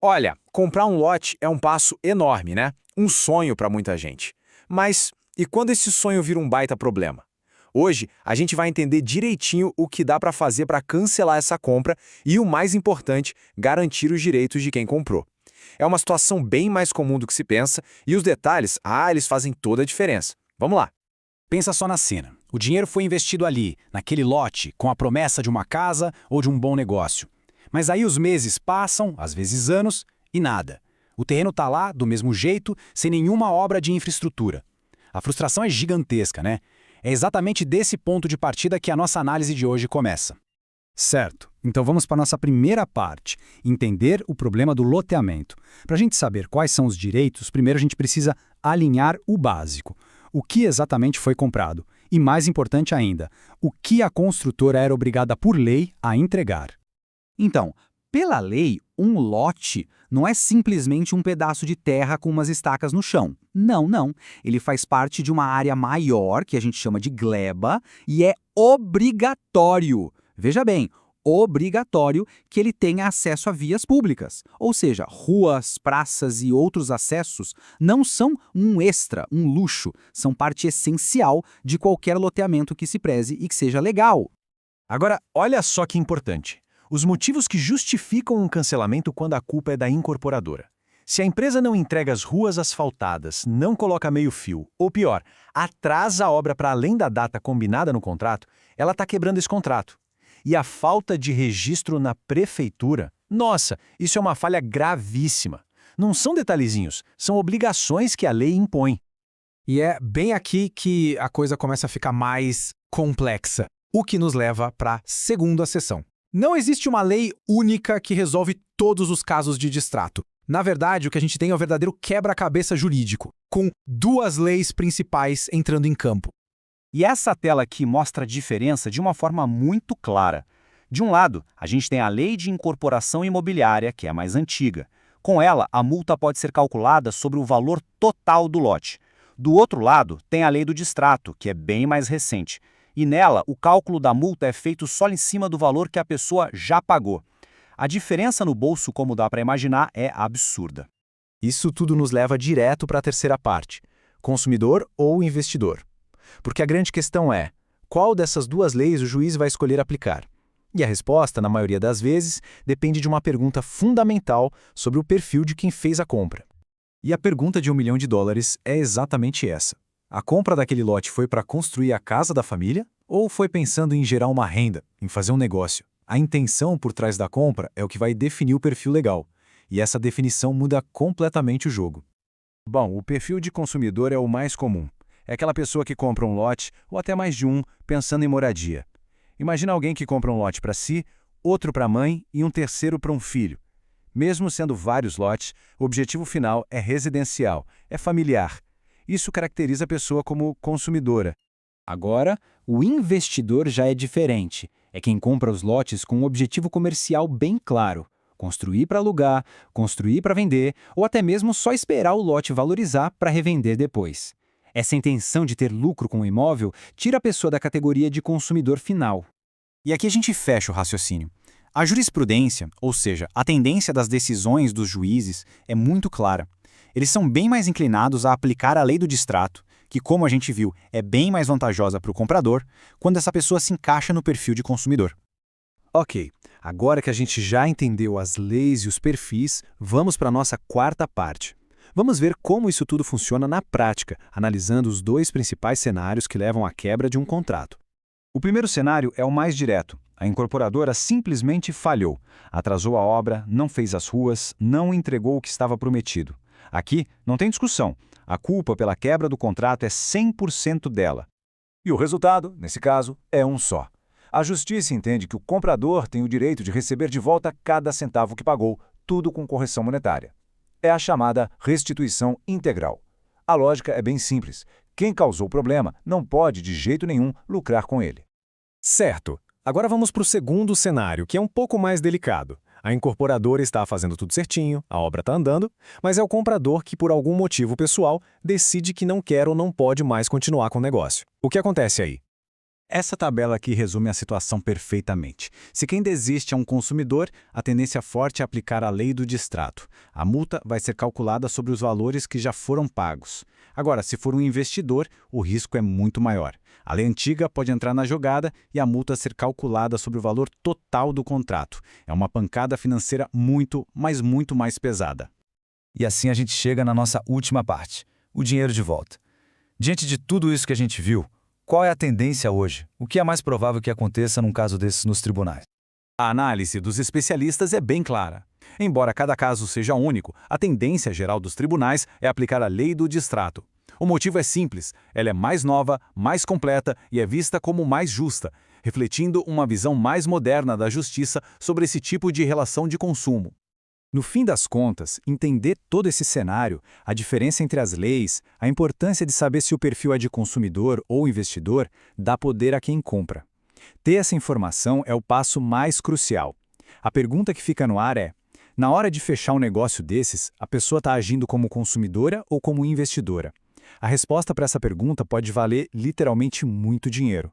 Olha, comprar um lote é um passo enorme, né? Um sonho para muita gente. Mas e quando esse sonho vira um baita problema? Hoje, a gente vai entender direitinho o que dá para fazer para cancelar essa compra e, o mais importante, garantir os direitos de quem comprou. É uma situação bem mais comum do que se pensa e os detalhes, eles fazem toda a diferença. Vamos lá. Pensa só na cena. O dinheiro foi investido ali, naquele lote, com a promessa de uma casa ou de um bom negócio. Mas aí os meses passam, às vezes anos, e nada. O terreno está lá, do mesmo jeito, sem nenhuma obra de infraestrutura. A frustração é gigantesca, né? É exatamente desse ponto de partida que a nossa análise de hoje começa. Certo, então vamos para a nossa primeira parte, entender o problema do loteamento. Para a gente saber quais são os direitos, primeiro a gente precisa alinhar o básico. O que exatamente foi comprado? E mais importante ainda, o que a construtora era obrigada por lei a entregar? Então, pela lei, um lote não é simplesmente um pedaço de terra com umas estacas no chão. Não, não. Ele faz parte de uma área maior, que a gente chama de gleba, e é obrigatório. Veja bem, obrigatório que ele tenha acesso a vias públicas. Ou seja, ruas, praças e outros acessos não são um extra, um luxo. São parte essencial de qualquer loteamento que se preze e que seja legal. Agora, olha só que importante. Os motivos que justificam um cancelamento quando a culpa é da incorporadora. Se a empresa não entrega as ruas asfaltadas, não coloca meio-fio, ou pior, atrasa a obra para além da data combinada no contrato, ela está quebrando esse contrato. E a falta de registro na prefeitura, nossa, isso é uma falha gravíssima. Não são detalhezinhos, são obrigações que a lei impõe. E é bem aqui que a coisa começa a ficar mais complexa, o que nos leva para a segunda sessão. Não existe uma lei única que resolve todos os casos de distrato. Na verdade, o que a gente tem é um verdadeiro quebra-cabeça jurídico, com duas leis principais entrando em campo. E essa tela aqui mostra a diferença de uma forma muito clara. De um lado, a gente tem a Lei de Incorporação Imobiliária, que é a mais antiga. Com ela, a multa pode ser calculada sobre o valor total do lote. Do outro lado, tem a Lei do Distrato, que é bem mais recente. E nela, o cálculo da multa é feito só em cima do valor que a pessoa já pagou. A diferença no bolso, como dá para imaginar, é absurda. Isso tudo nos leva direto para a terceira parte: consumidor ou investidor. Porque a grande questão é, qual dessas duas leis o juiz vai escolher aplicar? E a resposta, na maioria das vezes, depende de uma pergunta fundamental sobre o perfil de quem fez a compra. E a pergunta de $1 milhão é exatamente essa. A compra daquele lote foi para construir a casa da família ou foi pensando em gerar uma renda, em fazer um negócio? A intenção por trás da compra é o que vai definir o perfil legal, e essa definição muda completamente o jogo. Bom, o perfil de consumidor é o mais comum. É aquela pessoa que compra um lote, ou até mais de um, pensando em moradia. Imagina alguém que compra um lote para si, outro para a mãe e um terceiro para um filho. Mesmo sendo vários lotes, o objetivo final é residencial, é familiar. Isso caracteriza a pessoa como consumidora. Agora, o investidor já é diferente. É quem compra os lotes com um objetivo comercial bem claro. Construir para alugar, construir para vender, ou até mesmo só esperar o lote valorizar para revender depois. Essa intenção de ter lucro com o imóvel tira a pessoa da categoria de consumidor final. E aqui a gente fecha o raciocínio. A jurisprudência, ou seja, a tendência das decisões dos juízes, é muito clara. Eles são bem mais inclinados a aplicar a lei do distrato, que, como a gente viu, é bem mais vantajosa para o comprador, quando essa pessoa se encaixa no perfil de consumidor. Ok, agora que a gente já entendeu as leis e os perfis, vamos para a nossa quarta parte. Vamos ver como isso tudo funciona na prática, analisando os dois principais cenários que levam à quebra de um contrato. O primeiro cenário é o mais direto. A incorporadora simplesmente falhou, atrasou a obra, não fez as ruas, não entregou o que estava prometido. Aqui não tem discussão. A culpa pela quebra do contrato é 100% dela. E o resultado, nesse caso, é um só. A justiça entende que o comprador tem o direito de receber de volta cada centavo que pagou, tudo com correção monetária. É a chamada restituição integral. A lógica é bem simples. Quem causou o problema não pode, de jeito nenhum, lucrar com ele. Certo. Agora vamos para o segundo cenário, que é um pouco mais delicado. A incorporadora está fazendo tudo certinho, a obra está andando, mas é o comprador que, por algum motivo pessoal, decide que não quer ou não pode mais continuar com o negócio. O que acontece aí? Essa tabela aqui resume a situação perfeitamente. Se quem desiste é um consumidor, a tendência forte é aplicar a lei do distrato. A multa vai ser calculada sobre os valores que já foram pagos. Agora, se for um investidor, o risco é muito maior. A lei antiga pode entrar na jogada e a multa ser calculada sobre o valor total do contrato. É uma pancada financeira muito, mas muito mais pesada. E assim a gente chega na nossa última parte, o dinheiro de volta. Diante de tudo isso que a gente viu, qual é a tendência hoje? O que é mais provável que aconteça num caso desses nos tribunais? A análise dos especialistas é bem clara. Embora cada caso seja único, a tendência geral dos tribunais é aplicar a lei do distrato. O motivo é simples, ela é mais nova, mais completa e é vista como mais justa, refletindo uma visão mais moderna da justiça sobre esse tipo de relação de consumo. No fim das contas, entender todo esse cenário, a diferença entre as leis, a importância de saber se o perfil é de consumidor ou investidor, dá poder a quem compra. Ter essa informação é o passo mais crucial. A pergunta que fica no ar é: na hora de fechar um negócio desses, a pessoa está agindo como consumidora ou como investidora? A resposta para essa pergunta pode valer literalmente muito dinheiro.